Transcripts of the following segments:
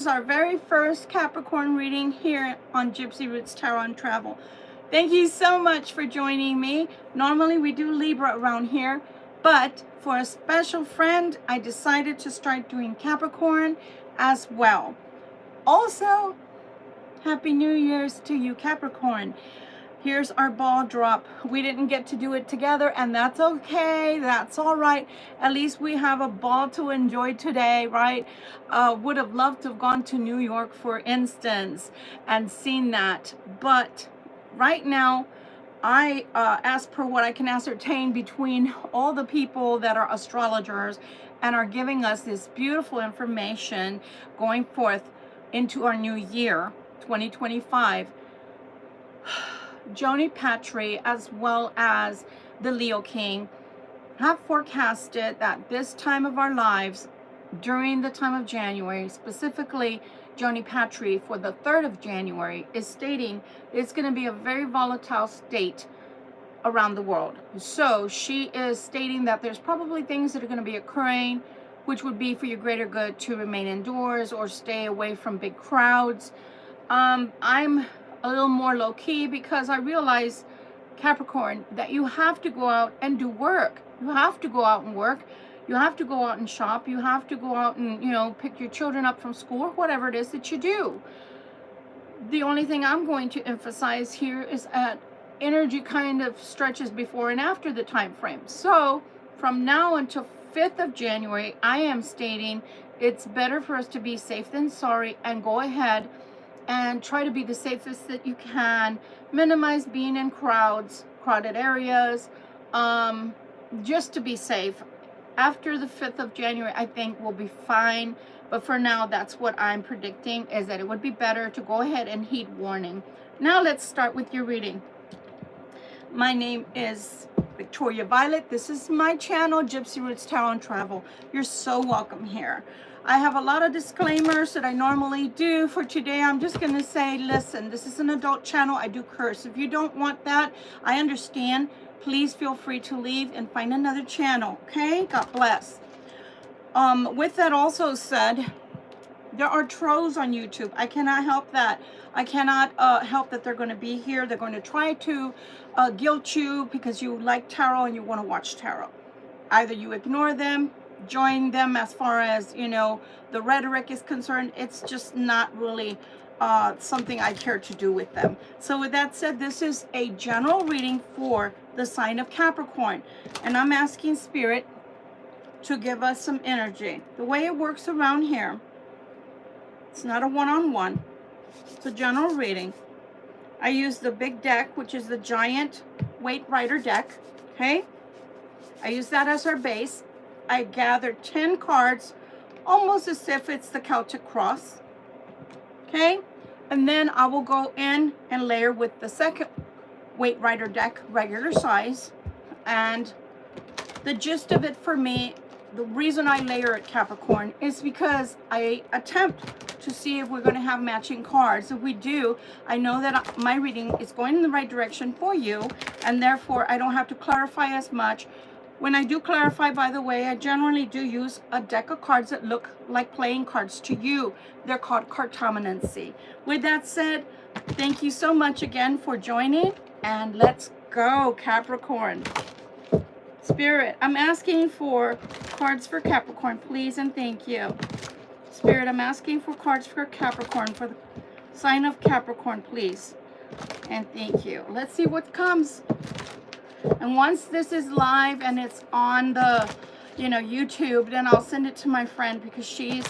This is our very first Capricorn reading here on Gypsy Roots Tarot Travel. Thank you so much for joining me. Normally we do Libra around here, but for a special friend, I decided to start doing Capricorn as well. Also, Happy New Year's to you, Capricorn. Here's our ball drop. We didn't get to do it together, and that's okay. That's all right. At least we have a ball to enjoy today, right? Would have loved to have gone to New York, for instance, and seen that. But right now, as per what I can ascertain between all the people that are astrologers and are giving us this beautiful information going forth into our new year, 2025, Joni Patry, as well as the Leo King, have forecasted that this time of our lives, during the time of January, specifically Joni Patry for the 3rd of January, is stating it's going to be a very volatile state around the world. So she is stating that there's probably things that are going to be occurring, which would be for your greater good to remain indoors or stay away from big crowds. I'm a little more low-key because I realize, Capricorn, that you have to go out and do work. You have to go out and work. You have to go out and shop. You have to go out and, pick your children up from school, or whatever it is that you do. The only thing I'm going to emphasize here is that energy kind of stretches before and after the time frame. So from now until 5th of January, I am stating it's better for us to be safe than sorry and go ahead and try to be the safest that you can. Minimize being in crowded areas, just to be safe. After the 5th of January, I think we'll be fine. But for now, that's what I'm predicting, is that it would be better to go ahead and heed warning. Now let's start with your reading. My name is Victoria Violet. This is my channel, Gypsy Roots Tarot Travel. You're so welcome here. I have a lot of disclaimers that I normally do. For today, I'm just going to say, listen, this is an adult channel. I do curse. If you don't want that, I understand. Please feel free to leave and find another channel, okay? God bless. With that also said, there are trolls on YouTube. I cannot help that. I cannot help that they're going to be here. They're going to try to guilt you because you like tarot and you want to watch tarot. Either you ignore them, join them as far as, the rhetoric is concerned. It's just not really something I care to do with them. So with that said, this is a general reading for the sign of Capricorn. And I'm asking Spirit to give us some energy. The way it works around here, it's not a one-on-one. It's a general reading. I use the big deck, which is the giant weight rider deck, okay? I use that as our base. I gathered 10 cards, almost as if it's the Celtic cross, okay? And then I will go in and layer with the second weight rider deck, regular size. And the gist of it for me, the reason I layer it, Capricorn, is because I attempt to see if we're going to have matching cards. If we do, I know that my reading is going in the right direction for you, and therefore I don't have to clarify as much. When I do clarify, by the way, I generally do use a deck of cards that look like playing cards to you. They're called cartomancy. With that said, thank you so much again for joining, and let's go, Capricorn. Spirit, I'm asking for cards for Capricorn, please, and thank you. Spirit, I'm asking for cards for Capricorn, for the sign of Capricorn, please, and thank you. Let's see what comes. And once this is live and it's on the, YouTube, then I'll send it to my friend, because she's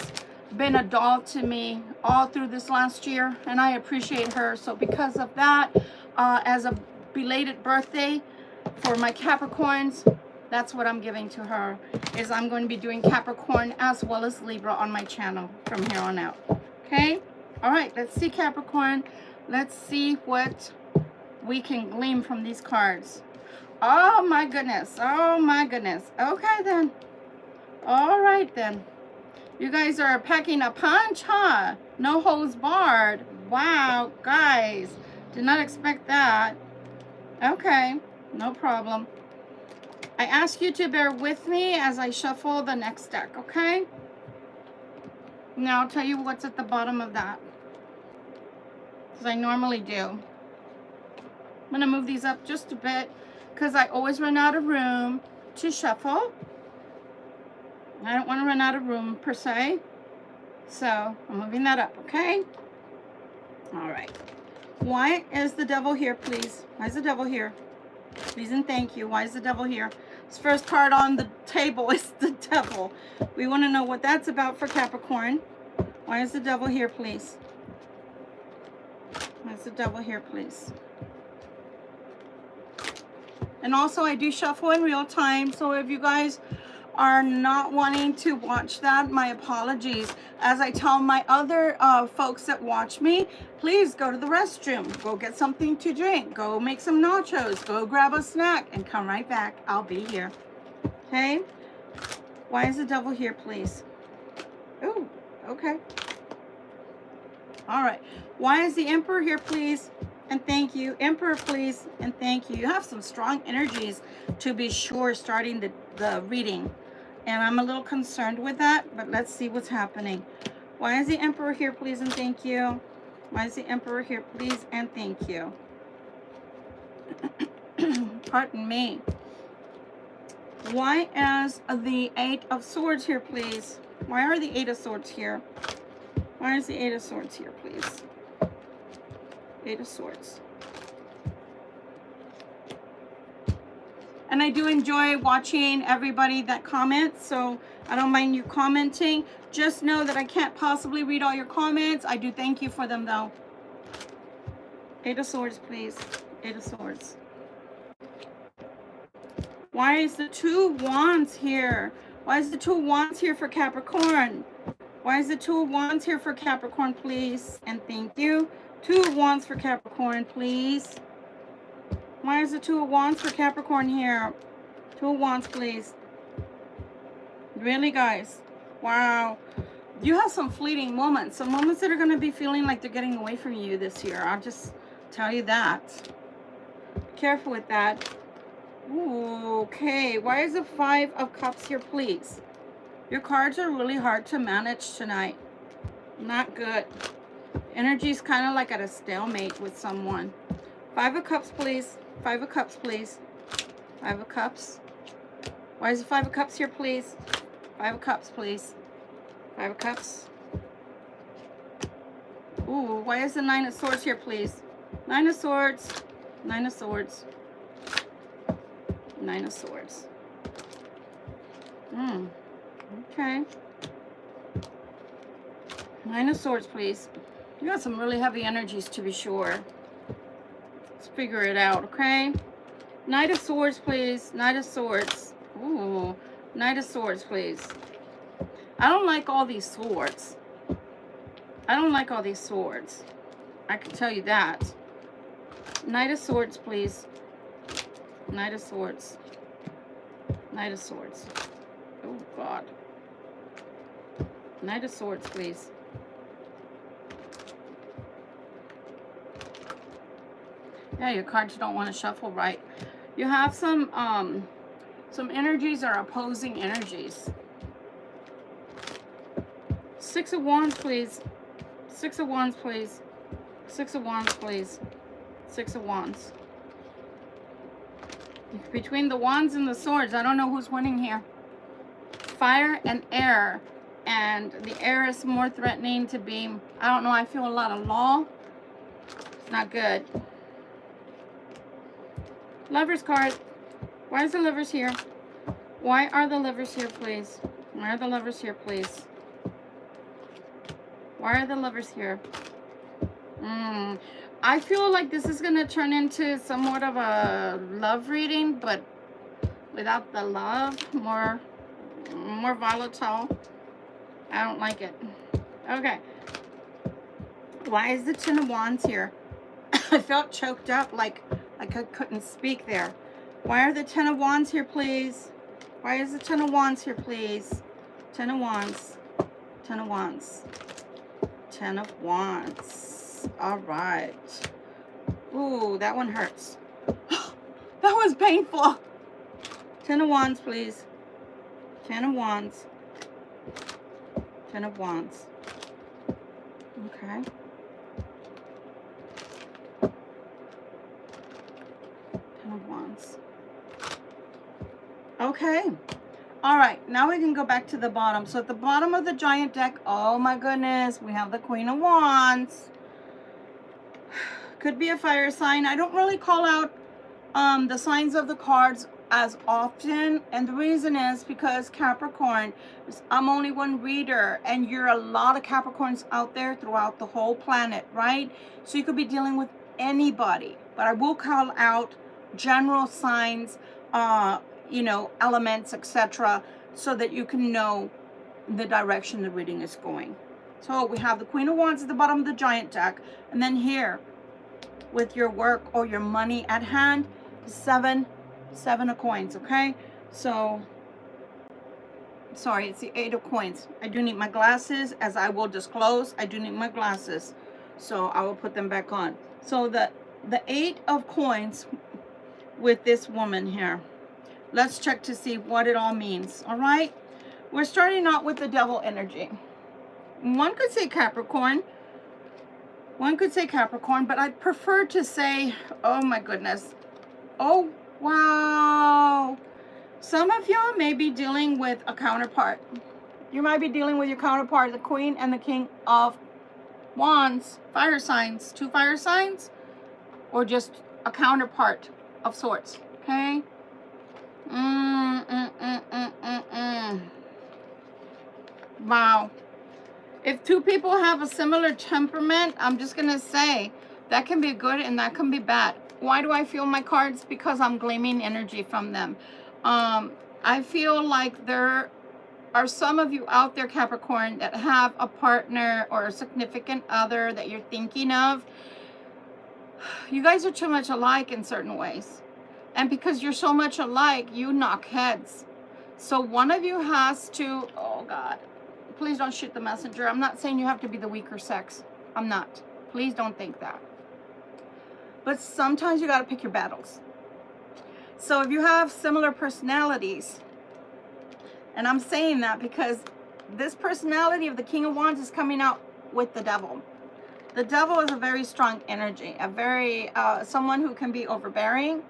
been a doll to me all through this last year, and I appreciate her. So because of that, as a belated birthday for my Capricorns, that's what I'm giving to her, is I'm going to be doing Capricorn as well as Libra on my channel from here on out. Okay? All right, let's see, Capricorn. Let's see what we can glean from these cards. Oh my goodness. Oh my goodness. Okay then. All right then. You guys are packing a punch, huh? No holds barred. Wow, guys. Did not expect that. Okay, no problem. I ask you to bear with me as I shuffle the next deck, okay? Now I'll tell you what's at the bottom of that, because I normally do. I'm going to move these up just a bit because I always run out of room to shuffle. I don't want to run out of room per se. So I'm moving that up, okay? All right. Why is the devil here, please? Why is the devil here? Please and thank you. Why is the devil here? This first card on the table is the devil. We want to know what that's about for Capricorn. Why is the devil here, please? Why is the devil here, please? And also, I do shuffle in real time, so if you guys are not wanting to watch that, my apologies. As I tell my other folks that watch me, please go to the restroom, go get something to drink, go make some nachos, go grab a snack, and come right back. I'll be here. Okay? Why is the devil here, please? Oh, okay. All right. Why is the Emperor here, please? And thank you. Emperor, please, and thank you. You have some strong energies, to be sure, starting the reading. And I'm a little concerned with that, but let's see what's happening. Why is the Emperor here, please, and thank you? Why is the Emperor here, please, and thank you? Pardon me. Why is the Eight of Swords here, please? Why are the Eight of Swords here? Why is the Eight of Swords here, please? Eight of Swords. And I do enjoy watching everybody that comments, so I don't mind you commenting. Just know that I can't possibly read all your comments. I do thank you for them, though. Eight of Swords, please. Eight of Swords. Why is the Two of Wands here? Why is the Two of Wands here for Capricorn? Why is the Two of Wands here for Capricorn, please? And thank you. Two of Wands for Capricorn, please. Why is the Two of Wands for Capricorn here? Two of Wands, please. Really, guys? Wow. You have some fleeting moments. Some moments that are going to be feeling like they're getting away from you this year. I'll just tell you that. Be careful with that. Ooh, okay. Why is the Five of Cups here, please? Your cards are really hard to manage tonight. Not good. Energy's kind of like at a stalemate with someone. Five of Cups, please. Five of Cups, please. Five of Cups. Why is the Five of Cups here, please? Five of Cups, please. Five of Cups. Ooh, why is the Nine of Swords here, please? Nine of Swords. Nine of Swords. Nine of Swords. Okay. Nine of Swords, please. You got some really heavy energies, to be sure. Let's figure it out, okay? Knight of Swords, please. Knight of Swords. Ooh. Knight of Swords, please. I don't like all these swords. I don't like all these swords. I can tell you that. Knight of Swords, please. Knight of Swords. Knight of Swords. Oh, God. Knight of Swords, please. Yeah, your cards don't want to shuffle right. You have some energies are opposing energies. Six of Wands, please. Six of Wands, please. Six of Wands, please. Six of Wands. Between the Wands and the Swords, I don't know who's winning here. Fire and air. And the air is more threatening to be, I don't know, I feel a lot of law. It's not good. Lovers card. Why is the Lovers here? Why are the Lovers here, please? Why are the Lovers here, please? Why are the Lovers here? I feel like this is going to turn into somewhat of a love reading, but without the love, more volatile. I don't like it. Okay. Why is the Ten of Wands here? I felt choked up like I couldn't speak there. Why are the Ten of Wands here, please? Why is the Ten of Wands here, please? Ten of Wands. Ten of Wands. Ten of Wands. All right. Ooh, that one hurts. That was painful. Ten of Wands, please. Ten of Wands. Ten of Wands. Okay. Ten of Wands. Okay. All right, now we can go back to the bottom. So at the bottom of the giant deck, oh my goodness, we have the Queen of Wands. Could be a fire sign. I don't really call out the signs of the cards as often, and the reason is because Capricorn, I'm only one reader, and you're a lot of Capricorns out there throughout the whole planet, right? So you could be dealing with anybody, but I will call out general signs, you know, elements, etc., so that you can know the direction the reading is going. So we have the Queen of Wands at the bottom of the giant deck, and then here with your work or your money at hand, seven of coins. Okay, so sorry, it's the 8 of coins. I do need my glasses, as I will disclose. I do need my glasses, so I will put them back on. So the 8 of coins with this woman here. Let's check to see what it all means. All right, we're starting out with the devil energy. One could say Capricorn. One could say Capricorn, but I'd prefer to say, oh my goodness. Oh, wow. Some of y'all may be dealing with a counterpart. You might be dealing with your counterpart, the Queen and the King of Wands, fire signs, 2 fire signs, or just a counterpart of sorts, okay? Wow. If 2 people have a similar temperament, I'm just going to say that can be good and that can be bad. Why do I feel my cards? Because I'm gleaming energy from them. I feel like there are some of you out there, Capricorn, that have a partner or a significant other that you're thinking of. You guys are too much alike in certain ways. And because you're so much alike, you knock heads. So one of you has to, oh God, please don't shoot the messenger. I'm not saying you have to be the weaker sex. I'm not. Please don't think that. But sometimes you got to pick your battles. So if you have similar personalities, and I'm saying that because this personality of the King of Wands is coming out with the devil. The devil is a very strong energy, a very, someone who can be overbearing,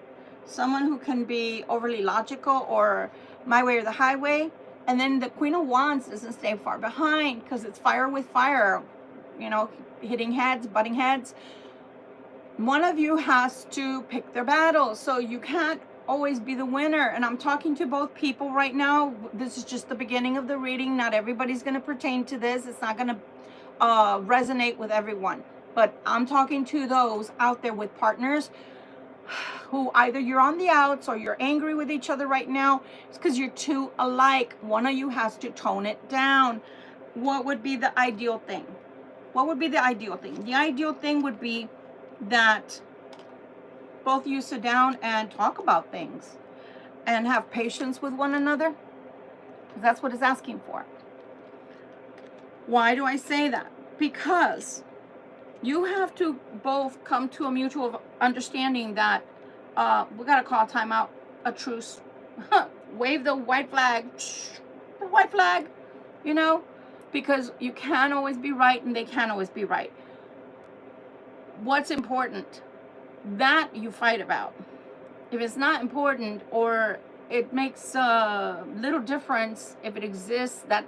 someone who can be overly logical or my way or the highway. And then the Queen of Wands doesn't stay far behind because it's fire with fire, you know, hitting heads, butting heads. One of you has to pick their battles. So you can't always be the winner. And I'm talking to both people right now. This is just the beginning of the reading. Not everybody's going to pertain to this. It's not going to resonate with everyone. But I'm talking to those out there with partners who either you're on the outs or you're angry with each other right now. It's because you're too alike. One of you has to tone it down. What would be the ideal thing? What would be the ideal thing? The ideal thing would be that both of you sit down and talk about things and have patience with one another, because that's what it's asking for. Why do I say that? Because you have to both come to a mutual understanding that we got to call time out, a truce, wave the white flag, you know, because you can't always be right and they can't always be right. What's important? That you fight about. If it's not important or it makes a little difference, if it exists, that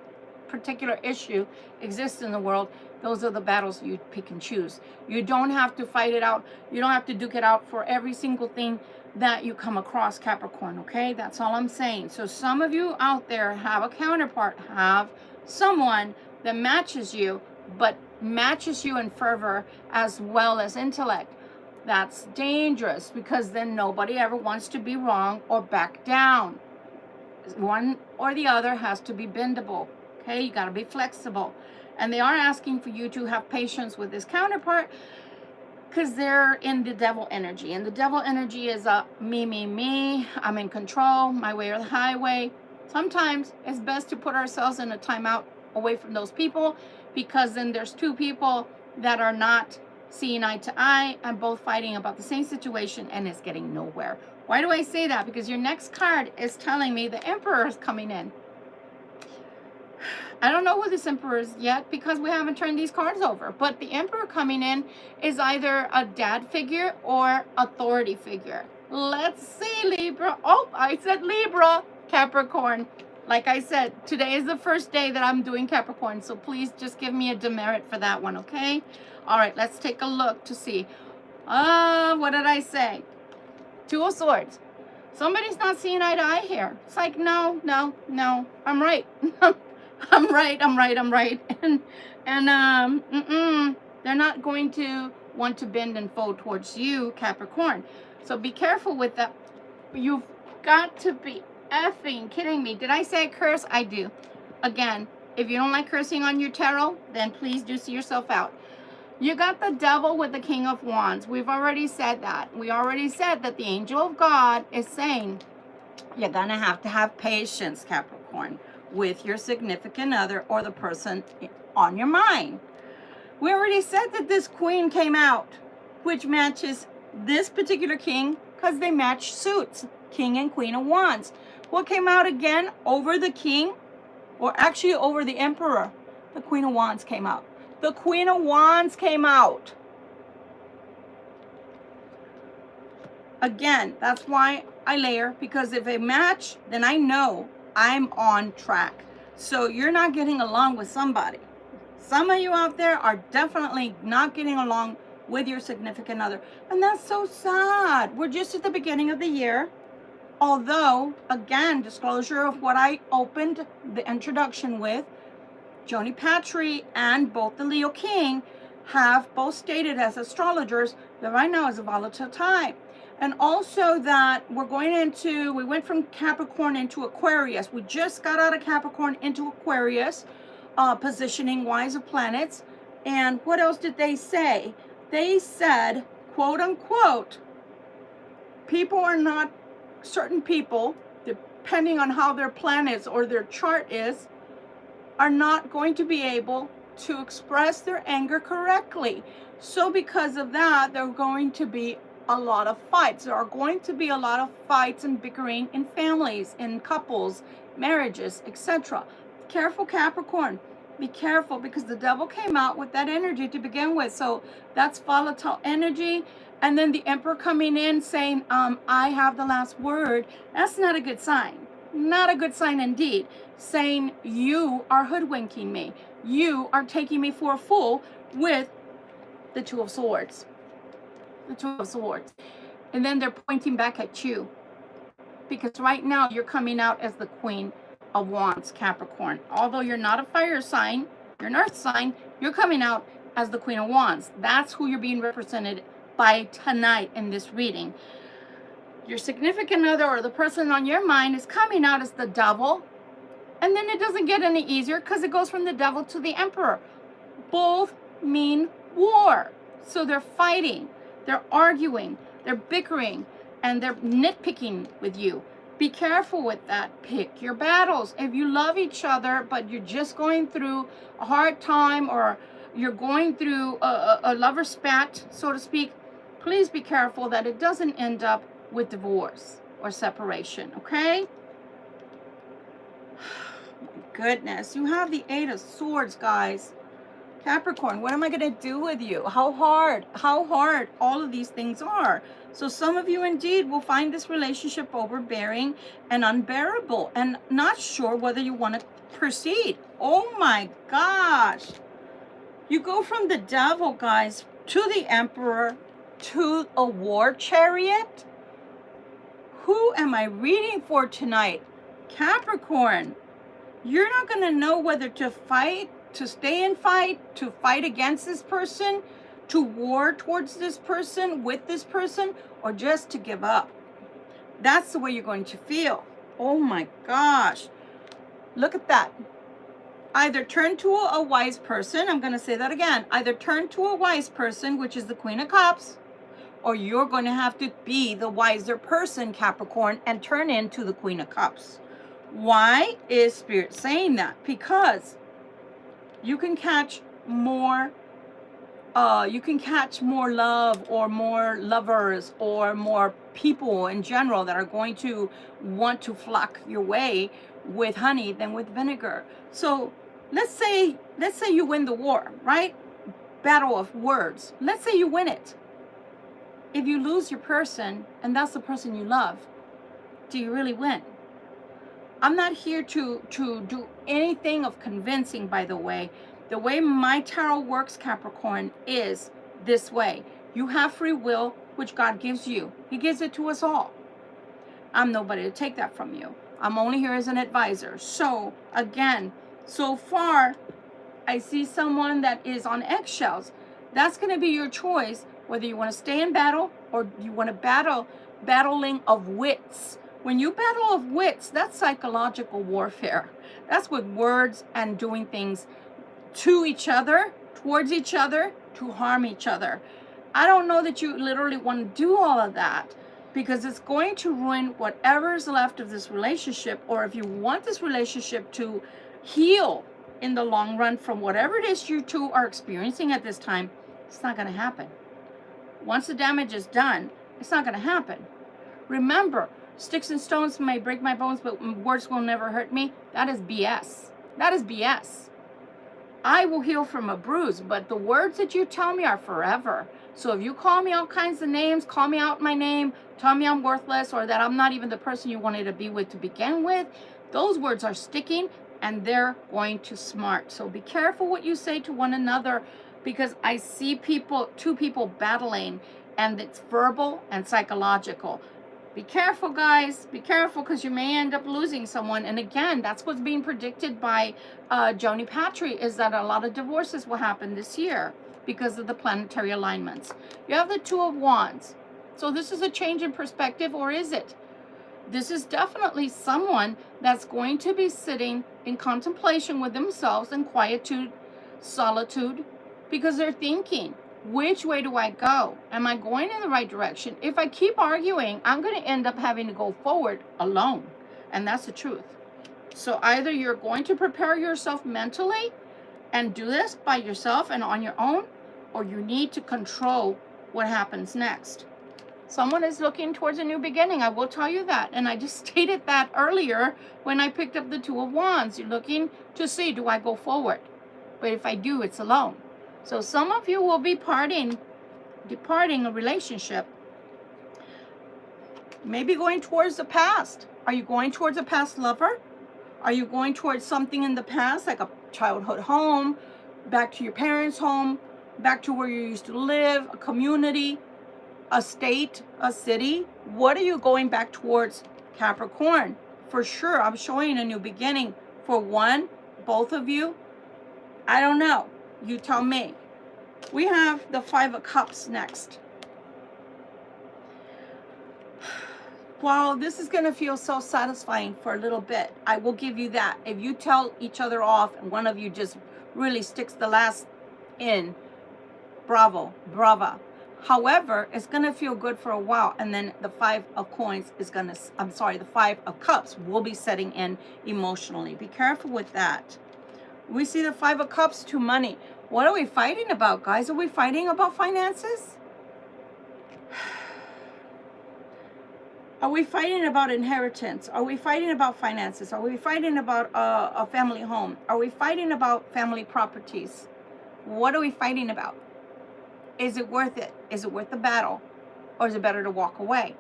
particular issue exists in the world, those are the battles you pick and choose. You don't have to fight it out. You don't have to duke it out for every single thing that you come across, Capricorn, okay? That's all I'm saying. So some of you out there have a counterpart, have someone that matches you, but matches you in fervor as well as intellect. That's dangerous because then nobody ever wants to be wrong or back down. One or the other has to be bendable. Okay, you got to be flexible. And they are asking for you to have patience with this counterpart because they're in the devil energy. And the devil energy is a me, I'm in control, my way or the highway. Sometimes it's best to put ourselves in a timeout away from those people, because then there's 2 people that are not seeing eye to eye and both fighting about the same situation, and it's getting nowhere. Why do I say that? Because your next card is telling me the Emperor is coming in. I don't know who this Emperor is yet because we haven't turned these cards over. But the Emperor coming in is either a dad figure or authority figure. Let's see, Libra. Oh, I said Libra, Capricorn. Like I said, today is the first day that I'm doing Capricorn. So please just give me a demerit for that one, okay? All right, let's take a look to see. What did I say? Two of Swords. Somebody's not seeing eye to eye here. It's like, no, I'm right. I'm right. And they're not going to want to bend and fold towards you, Capricorn. So be careful with that. You've got to be effing kidding me. Did I say curse? I do. Again, if you don't like cursing on your tarot, then please do see yourself out. You got the Devil with the King of Wands. We've already said that. We already said that the angel of God is saying you're going to have patience, Capricorn, with your significant other or the person on your mind. We already said that this Queen came out, which matches this particular King because they match suits, King and Queen of Wands. What came out again over the King, or actually over the Emperor? The Queen of Wands came out. The Queen of Wands came out. Again, that's why I layer, because if they match, then I know I'm on track. So you're not getting along with somebody. Some of you out there are definitely not getting along with your significant other. And that's so sad. We're just at the beginning of the year. Although, again, disclosure of what I opened the introduction with, Joni Patry and both the Leo King have both stated as astrologers that right now is a volatile time. And also that we went from Capricorn into Aquarius. We just got out of Capricorn into Aquarius, positioning wise of planets. And what else did they say? They said, quote unquote, certain people, depending on how their planets or their chart is, are not going to be able to express their anger correctly. So because of that, there are going to be a lot of fights. There are going to be a lot of fights and bickering in families, in couples, marriages, etc. Careful, Capricorn. Be careful, because the Devil came out with that energy to begin with. So that's volatile energy. And then the Emperor coming in saying, I have the last word. That's not a good sign. Not a good sign indeed. Saying you are hoodwinking me. You are taking me for a fool with the Two of Swords. The Two of Swords. And then they're pointing back at you. Because right now you're coming out as the Queen of Wands, Capricorn. Although you're not a fire sign, you're an earth sign, you're coming out as the Queen of Wands. That's who you're being represented by tonight in this reading. Your significant other or the person on your mind is coming out as the Devil. And then it doesn't get any easier because it goes from the Devil to the Emperor. Both mean war. So they're fighting, they're arguing, they're bickering, and they're nitpicking with you. Be careful with that. Pick your battles. If you love each other, but you're just going through a hard time, or you're going through a lover spat, so to speak, please be careful that it doesn't end up with divorce or separation, okay? Goodness, you have the Eight of Swords, guys. Capricorn, what am I going to do with you? How hard all of these things are. So some of you indeed will find this relationship overbearing and unbearable and not sure whether you want to proceed. Oh my gosh. You go from the Devil, guys, to the Emperor, to a war chariot. Who am I reading for tonight? Capricorn. You're not going to know whether to fight, to stay and fight, to fight against this person, to war towards this person, with this person, or just to give up. That's the way you're going to feel. Oh my gosh. Look at that. Either turn to a wise person. I'm going to say that again. Either turn to a wise person, which is the Queen of Cups, or you're going to have to be the wiser person, Capricorn, and turn into the Queen of Cups. Why is Spirit saying that? Because you can catch more love, or more lovers, or more people in general that are going to want to flock your way with honey than with vinegar. So let's say you win the war, right? Battle of words. Let's say you win it. If you lose your person, and that's the person you love, do you really win? I'm not here to do anything of convincing, by the way. The way my tarot works, Capricorn, is this way. You have free will, which God gives you. He gives it to us all. I'm nobody to take that from you. I'm only here as an advisor. So, again, so far, I see someone that is on eggshells. That's going to be your choice, whether you want to stay in battle or you want to battling of wits. When you battle of wits, that's psychological warfare. That's with words and doing things to each other, towards each other, to harm each other. I don't know that you literally want to do all of that, because it's going to ruin whatever is left of this relationship, or if you want this relationship to heal in the long run from whatever it is you two are experiencing at this time, it's not going to happen. Once the damage is done, it's not going to happen. Remember, sticks and stones may break my bones, but words will never hurt me. That is BS. That is BS. I will heal from a bruise, but the words that you tell me are forever. So if you call me all kinds of names, call me out my name, tell me I'm worthless, or that I'm not even the person you wanted to be with to begin with, those words are sticking and they're going to smart. So be careful what you say to one another, because I see two people battling, and it's verbal and psychological. Be careful, guys. Be careful, because you may end up losing someone. And again, that's what's being predicted by Joni Patry, is that a lot of divorces will happen this year because of the planetary alignments. You have the Two of Wands. So this is a change in perspective, or is it? This is definitely someone that's going to be sitting in contemplation with themselves in quietude, solitude, because they're thinking, which way do I go? Am I going in the right direction? If I keep arguing, I'm going to end up having to go forward alone. And that's the truth. So either you're going to prepare yourself mentally and do this by yourself and on your own, or you need to control what happens next. Someone is looking towards a new beginning. I will tell you that. And I just stated that earlier when I picked up the Two of Wands. You're looking to see, do I go forward? But if I do, it's alone. So some of you will be departing a relationship, maybe going towards the past. Are you going towards a past lover? Are you going towards something in the past, like a childhood home, back to your parents' home, back to where you used to live, a community, a state, a city? What are you going back towards, Capricorn? For sure, I'm showing a new beginning for one, both of you. I don't know. You tell me. We have the Five of Cups next. While this is going to feel so satisfying for a little bit, I will give you that. If you tell each other off and one of you just really sticks the last in, bravo, brava. However, it's going to feel good for a while, and then the Five of Coins is going to, the Five of Cups will be setting in emotionally. Be careful with that. We see the Five of Cups to money. What are we fighting about, guys? Are we fighting about finances? Are we fighting about inheritance? Are we fighting about finances? Are we fighting about a family home? Are we fighting about family properties? What are we fighting about? Is it worth it? Is it worth the battle? Or is it better to walk away?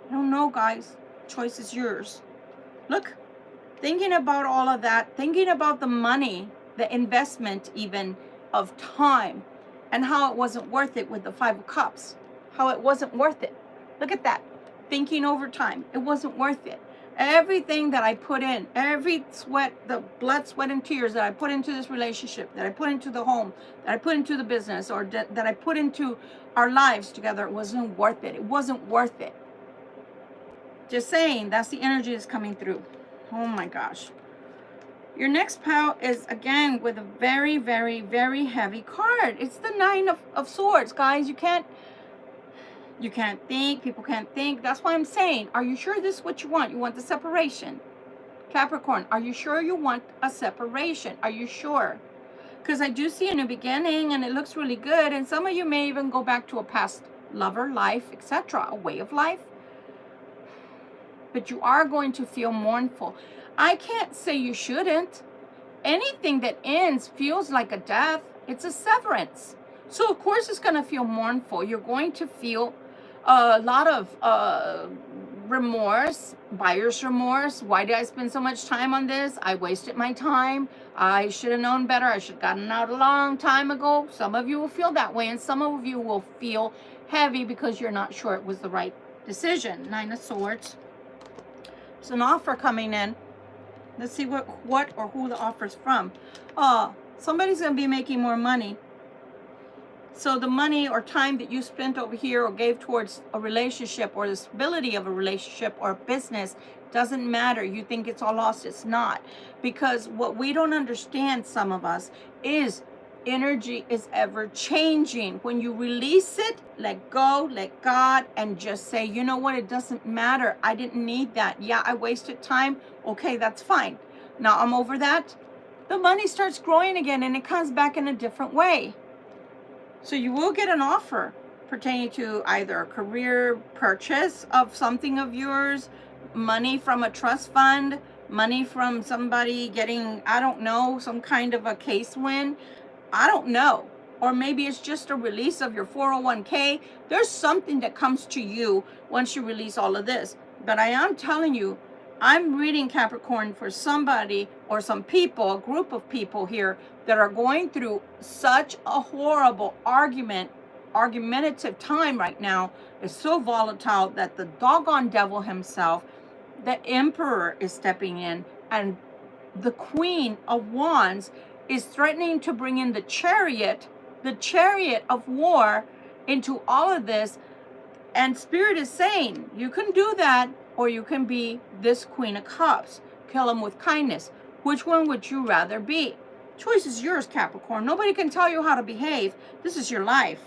I don't know, guys. Choice is yours. Look, thinking about all of that, thinking about the money, the investment even of time, and how it wasn't worth it with the Five of Cups. How it wasn't worth it. Look at that. Thinking over time. It wasn't worth it. Everything that I put in, every sweat, the blood, sweat, and tears that I put into this relationship, that I put into the home, that I put into the business, or that I put into our lives together, it wasn't worth it. It wasn't worth it. Just saying, that's the energy that's coming through. Oh my gosh. Your next pile is, again, with a very, very, very heavy card. It's the Nine of Swords, guys. You can't think. People can't think. That's why I'm saying, are you sure this is what you want? You want the separation. Capricorn, are you sure you want a separation? Are you sure? Because I do see a new beginning, and it looks really good. And some of you may even go back to a past lover, life, etc., a way of life. But you are going to feel mournful. I can't say you shouldn't. anything that ends feels like a death. It's a severance. So of course it's going to feel mournful. You're going to feel a lot of remorse, buyer's remorse. Why did I spend so much time on this? I wasted my time. I should have known better. I should have gotten out a long time ago. Some of you will feel that way, and some of you will feel heavy because you're not sure it was the right decision. Nine of Swords. There's an offer coming in. Let's see what or who the offer's from. Somebody's going to be making more money. So the money or time that you spent over here or gave towards a relationship or the stability of a relationship or a business doesn't matter. You think it's all lost. It's not. Because what we don't understand, some of us, is energy is ever changing. When you release it, let go, let God, and just say, you know what, it doesn't matter. I didn't need that. Yeah, I wasted time. Okay, that's fine. Now I'm over that. The money starts growing again and it comes back in a different way. So you will get an offer pertaining to either a career purchase of something of yours, money from a trust fund, money from somebody getting, I don't know, some kind of a case win. I don't know. Or maybe it's just a release of your 401k. There's something that comes to you once you release all of this. But I am telling you, I'm reading Capricorn for somebody or some people, a group of people here that are going through such a horrible argumentative time right now. It's so volatile that the doggone devil himself, the emperor, is stepping in, and the Queen of Wands is threatening to bring in the chariot of war into all of this. And Spirit is saying, you can do that, or you can be this Queen of Cups. Kill him with kindness. Which one would you rather be? Choice is yours, Capricorn. Nobody can tell you how to behave. This is your life.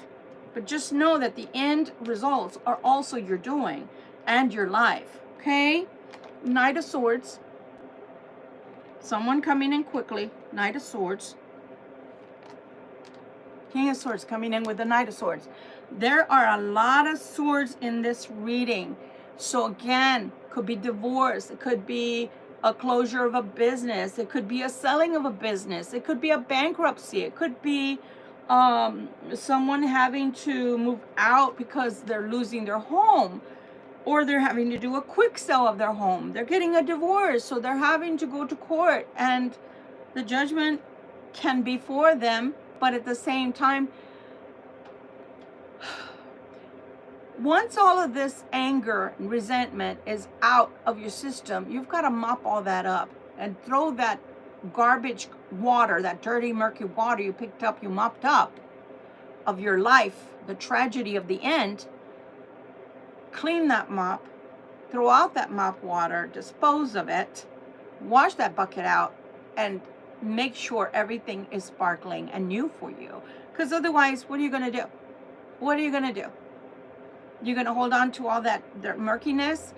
But just know that the end results are also your doing and your life. Okay? Knight of Swords. Someone coming in quickly. Knight of Swords. King of Swords coming in with the Knight of Swords. There are a lot of swords in this reading. So again, could be divorce. It could be a closure of a business. It could be a selling of a business. It could be a bankruptcy. It could be someone having to move out because they're losing their home. Or they're having to do a quick sell of their home. They're getting a divorce, so they're having to go to court. And the judgment can be for them, but at the same time, once all of this anger and resentment is out of your system, you've got to mop all that up and throw that garbage water, that dirty, murky water you picked up, you mopped up of your life, the tragedy of the end. Clean that mop, throw out that mop water, dispose of it, wash that bucket out, and make sure everything is sparkling and new for you. Because otherwise, what are you going to do? What are you going to do? You're going to hold on to all that murkiness?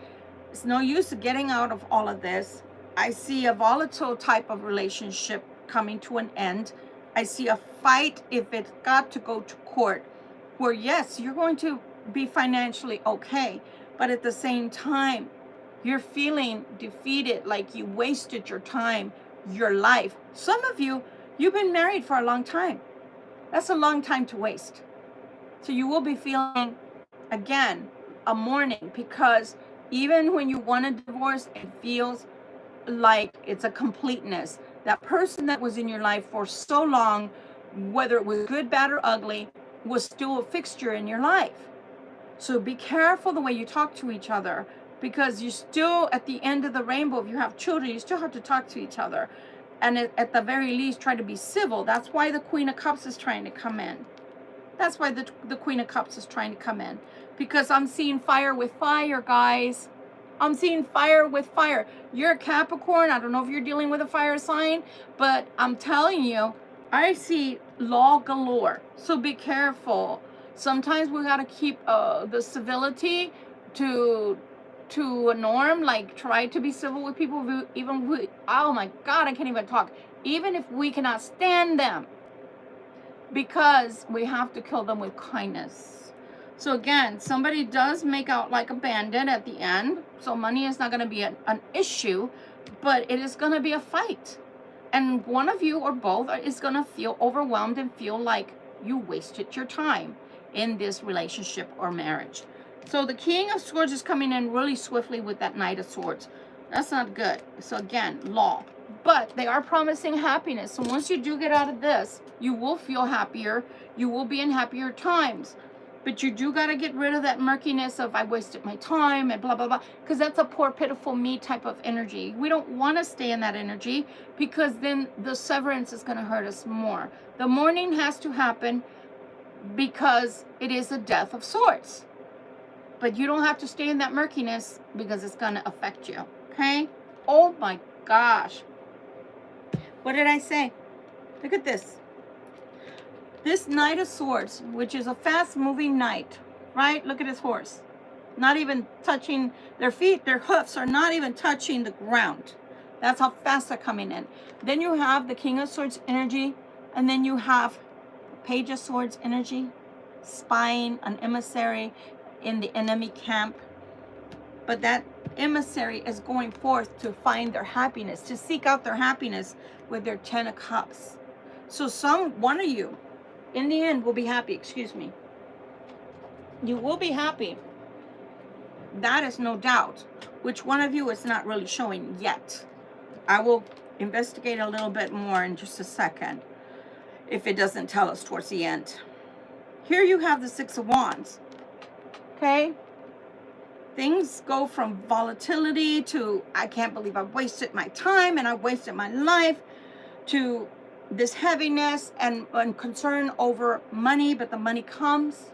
It's no use getting out of all of this. I see a volatile type of relationship coming to an end. I see a fight, if it's got to go to court, where yes, you're going to be financially okay, but at the same time, you're feeling defeated, like you wasted your time, your life. Some of you, you've been married for a long time. That's a long time to waste. So you will be feeling, again, a mourning, because even when you want a divorce, it feels like it's a completeness. That person that was in your life for so long, whether it was good, bad, or ugly, was still a fixture in your life. So be careful the way you talk to each other, because you still, at the end of the rainbow, if you have children, you still have to talk to each other. And at the very least, try to be civil. That's why the Queen of Cups is trying to come in. That's why the Queen of Cups is trying to come in. Because I'm seeing fire with fire, guys. I'm seeing fire with fire. You're a Capricorn. I don't know if you're dealing with a fire sign, but I'm telling you, I see law galore. So be careful. Sometimes we got to keep the civility to a norm, like try to be civil with people, oh my God, I can't even talk. Even if we cannot stand them, because we have to kill them with kindness. So again, somebody does make out like a bandit at the end. So money is not going to be an issue, but it is going to be a fight. And one of you or both is going to feel overwhelmed and feel like you wasted your time in this relationship or marriage. So the King of Swords is coming in really swiftly with that Knight of Swords. That's not good. So again, law. But they are promising happiness. So once you do get out of this, you will feel happier. You will be in happier times. But you do got to get rid of that murkiness of I wasted my time and blah, blah, blah. Because that's a poor, pitiful me type of energy. We don't want to stay in that energy because then the severance is going to hurt us more. The mourning has to happen because it is a death of sorts. But you don't have to stay in that murkiness because it's going to affect you. Okay? Oh my gosh. What did I say? Look at this. This Knight of Swords, which is a fast-moving knight, right? Look at his horse. Not even touching their feet. Their hoofs are not even touching the ground. That's how fast they're coming in. Then you have the King of Swords energy. And then you have Page of Swords energy. Spying, an emissary in the enemy camp. But that emissary is going forth to find their happiness, to seek out their happiness with their 10 of Cups. So one of you, in the end, will be happy. Excuse me. You will be happy. That is no doubt. Which one of you is not really showing yet. I will investigate a little bit more in just a second, if it doesn't tell us towards the end. Here you have the Six of Wands. Okay? Things go from volatility to I can't believe I wasted my time and I wasted my life, to this heaviness and concern over money, but the money comes.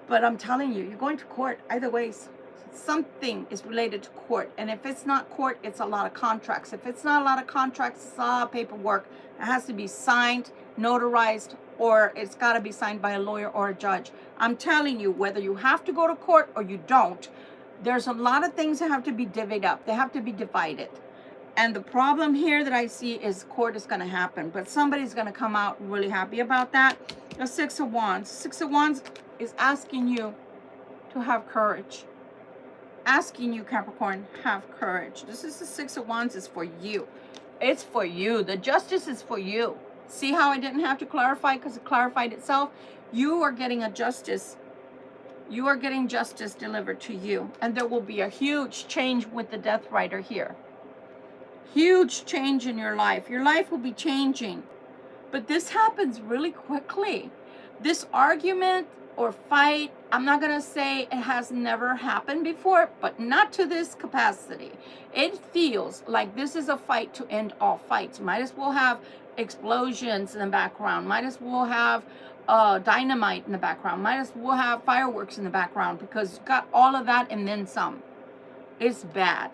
But I'm telling you, you're going to court either ways. Something is related to court. And if it's not court, it's a lot of contracts. If it's not a lot of contracts, it's a lot of paperwork. It has to be signed, notarized, or it's got to be signed by a lawyer or a judge. I'm telling you, whether you have to go to court or you don't, there's a lot of things that have to be divvied up. They have to be divided. And the problem here that I see is court is going to happen. But somebody's going to come out really happy about that. The Six of Wands. Six of Wands is asking you to have courage. Asking you, Capricorn, have courage. This is the Six of Wands is for you. It's for you. The justice is for you. See how I didn't have to clarify because it clarified itself? You are getting a justice. You are getting justice delivered to you. And there will be a huge change with the Death Rider here. Huge change in your life. Your life will be changing. But this happens really quickly. This argument or fight, I'm not going to say it has never happened before, but not to this capacity. It feels like this is a fight to end all fights. Might as well have explosions in the background. Might as well have dynamite in the background. Might as well have fireworks in the background because you got all of that and then some. It's bad.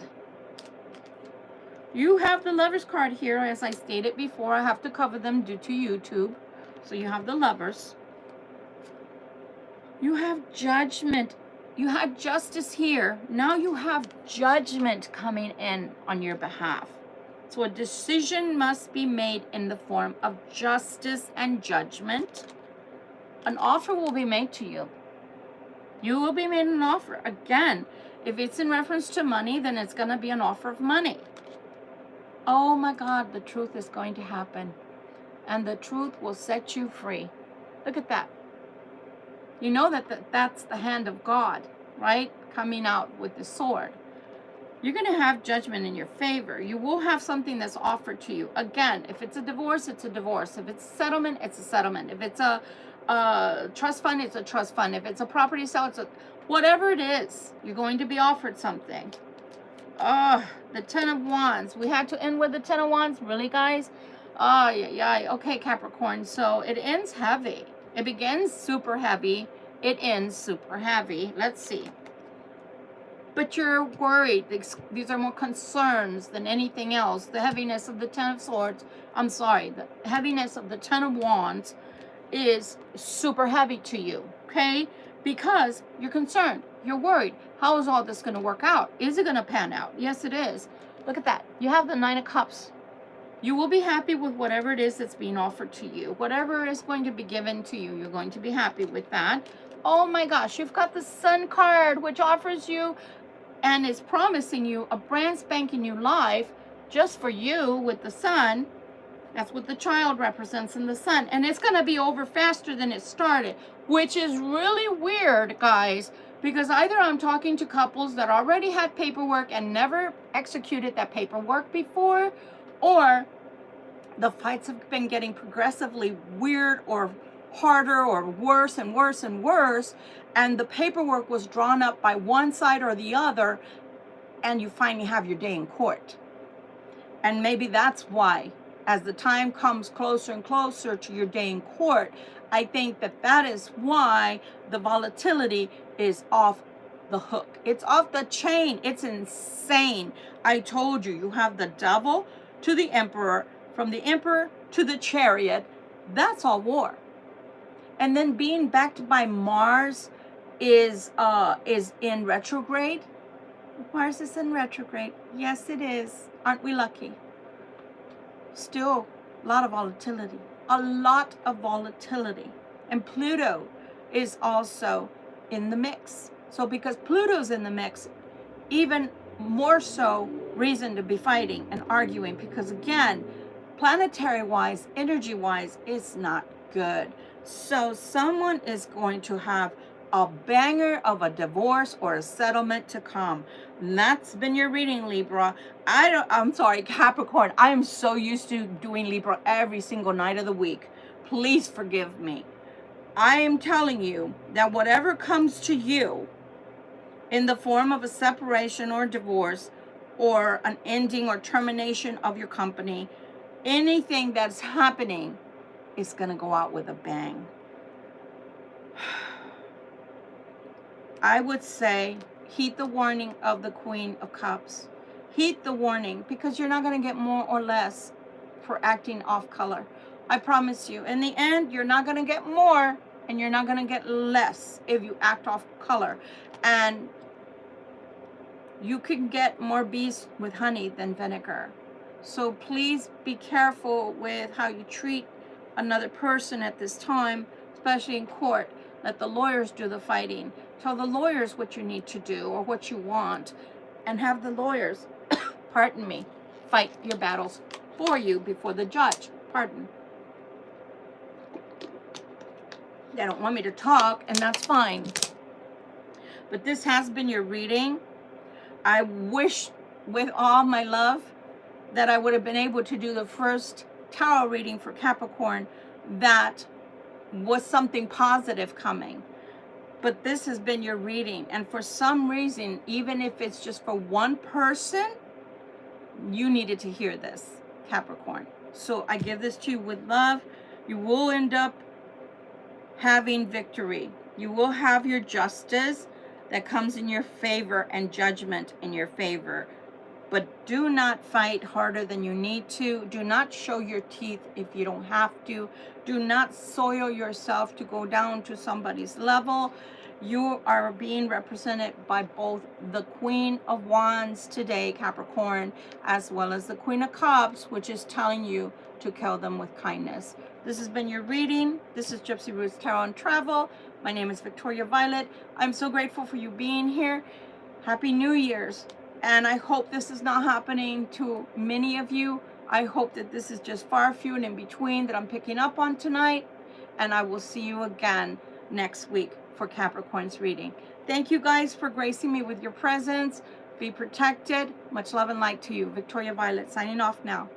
You have the Lovers card here. As I stated before, I have to cover them due to YouTube. So you have the Lovers. You have Judgment. You had justice here. Now you have judgment coming in on your behalf. So a decision must be made in the form of justice and judgment. An offer will be made to you. You will be made an offer. Again, if it's in reference to money, then it's going to be an offer of money. Oh my God, the truth is going to happen. And the truth will set you free. Look at that. You know that's the hand of God, right? Coming out with the sword. You're going to have judgment in your favor. You will have something that's offered to you. Again, if it's a divorce, it's a divorce. If it's a settlement, it's a settlement. If it's a trust fund, it's a trust fund. If it's a property sale, it's a... Whatever it is, you're going to be offered something. The Ten of Wands. We had to end with the Ten of Wands. Really, guys? Oh, yeah. Okay, Capricorn. So it ends heavy. It begins super heavy. It ends super heavy. Let's see. But you're worried. These are more concerns than anything else. The heaviness of the Ten of Swords. I'm sorry. The heaviness of the Ten of Wands is super heavy to you. Okay? Because you're concerned. You're worried. How is all this going to work out? Is it going to pan out? Yes, it is. Look at that. You have the Nine of Cups. You will be happy with whatever it is that's being offered to you. Whatever is going to be given to you, you're going to be happy with that. Oh my gosh, you've got the Sun card, which offers you and is promising you a brand spanking new life just for you with the sun. That's what the child represents in the sun. And it's going to be over faster than it started, which is really weird, guys, because either I'm talking to couples that already had paperwork and never executed that paperwork before, or the fights have been getting progressively weird or harder or worse and worse and worse, and the paperwork was drawn up by one side or the other, and you finally have your day in court. And maybe that's why, as the time comes closer and closer to your day in court, I think that is why the volatility is off the hook. It's off the chain. It's insane. I told you, you have the devil to the emperor, from the emperor to the chariot. That's all war. And then being backed by Mars is in retrograde. Mars is in retrograde. Yes, it is. Aren't we lucky? Still, a lot of volatility. A lot of volatility. And Pluto is also in the mix. So because Pluto's in the mix, even more so reason to be fighting and arguing, because again, planetary-wise, energy-wise, it's not good. So someone is going to have a banger of a divorce or a settlement to come. And that's been your reading, Libra. I'm sorry, Capricorn. I am so used to doing Libra every single night of the week. Please forgive me. I am telling you that whatever comes to you in the form of a separation or divorce or an ending or termination of your company, anything that's happening is going to go out with a bang. I would say heed the warning of the Queen of Cups. Heed the warning, because you're not going to get more or less for acting off color. I promise you. In the end, you're not going to get more and you're not going to get less if you act off color. And you can get more bees with honey than vinegar. So please be careful with how you treat another person at this time, especially in court. Let the lawyers do the fighting. Tell the lawyers what you need to do or what you want, and have the lawyers, pardon me, fight your battles for you before the judge. Pardon. They don't want me to talk, and that's fine. But this has been your reading. I wish with all my love that I would have been able to do the first tarot reading for Capricorn that was something positive coming. But this has been your reading. And for some reason, even if it's just for one person, you needed to hear this, Capricorn. So I give this to you with love. You will end up having victory. You will have your justice that comes in your favor and judgment in your favor. But do not fight harder than you need to. Do not show your teeth if you don't have to. Do not soil yourself to go down to somebody's level. You are being represented by both the Queen of Wands today, Capricorn, as well as the Queen of Cups, which is telling you to kill them with kindness. This has been your reading. This is Gypsy Roots Tarot Travel. My name is Victoria Violet. I'm so grateful for you being here. Happy New Year's. And I hope this is not happening to many of you. I hope that this is just far, few, and in between that I'm picking up on tonight. And I will see you again next week for Capricorn's reading. Thank you guys for gracing me with your presence. Be protected. Much love and light to you. Victoria Violet signing off now.